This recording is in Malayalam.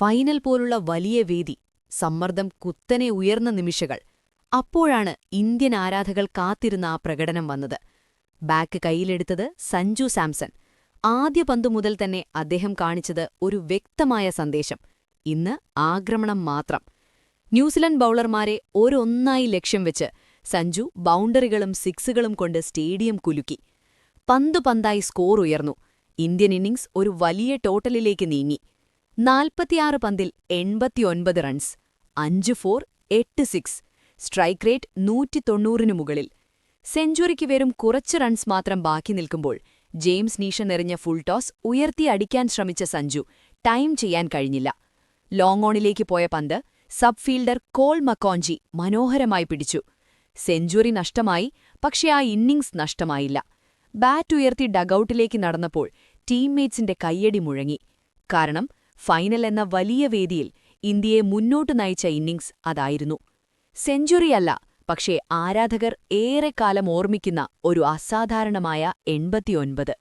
ഫൈനൽ പോലുള്ള വലിയ വേദി, സമ്മർദ്ദം കുത്തനെ ഉയർന്ന നിമിഷങ്ങൾ. അപ്പോഴാണ് ഇന്ത്യൻ ആരാധകർ കാത്തിരുന്ന ആ പ്രകടനം വന്നത്. ബാറ്റ് കൈയിലെടുത്തത് സഞ്ജു സാംസൺ. ആദ്യ പന്തു മുതൽ തന്നെ അദ്ദേഹം കാണിച്ചത് ഒരു വ്യക്തമായ സന്ദേശം: ഇന്ന് ആക്രമണം മാത്രം. ന്യൂസിലൻഡ് ബൗളർമാരെ ഒരൊന്നായി ലക്ഷ്യം വെച്ച് സഞ്ജു ബൗണ്ടറികളും സിക്സുകളും കൊണ്ട് സ്റ്റേഡിയം കുലുക്കി. പന്തായി സ്കോർ ഉയർന്നു. ഇന്ത്യൻ ഇന്നിംഗ്സ് ഒരു വലിയ ടോട്ടലിലേക്ക് നീങ്ങി. 46 പന്തിൽ 89 റൺസ്, 5 4, 8 6, സ്ട്രൈക്ക് റേറ്റ് 190-നു മുകളിൽ. സെഞ്ചുറിക്ക് വെറും കുറച്ച് റൺസ് മാത്രം ബാക്കി നിൽക്കുമ്പോൾ ജെയിംസ് നീഷൻ എറിഞ്ഞ ഫുൾ ടോസ് ഉയർത്തി അടിക്കാൻ ശ്രമിച്ച സഞ്ജു ടൈം ചെയ്യാൻ കഴിഞ്ഞില്ല. ലോങ് ഓണിലേക്ക് പോയ പന്ത് സബ് ഫീൽഡർ കോൾ മക്കോഞ്ചി മനോഹരമായി പിടിച്ചു. സെഞ്ചുറി നഷ്ടമായി, പക്ഷേ ആ ഇന്നിംഗ്സ് നഷ്ടമായില്ല. ബാറ്റ് ഉയർത്തി ഡഗൌട്ടിലേക്ക് നടന്നപ്പോൾ ടീംമേറ്റ്സിന്റെ കയ്യടി മുഴങ്ങി. കാരണം ഫൈനൽ എന്ന വലിയ വേദിയിൽ ഇന്ത്യയെ മുന്നോട്ടു നയിച്ച ഇന്നിംഗ്സ് അതായിരുന്നു. സെഞ്ചുറിയല്ല, പക്ഷേ ആരാധകർ ഏറെക്കാലം ഓർമ്മിക്കുന്ന ഒരു അസാധാരണമായ 89.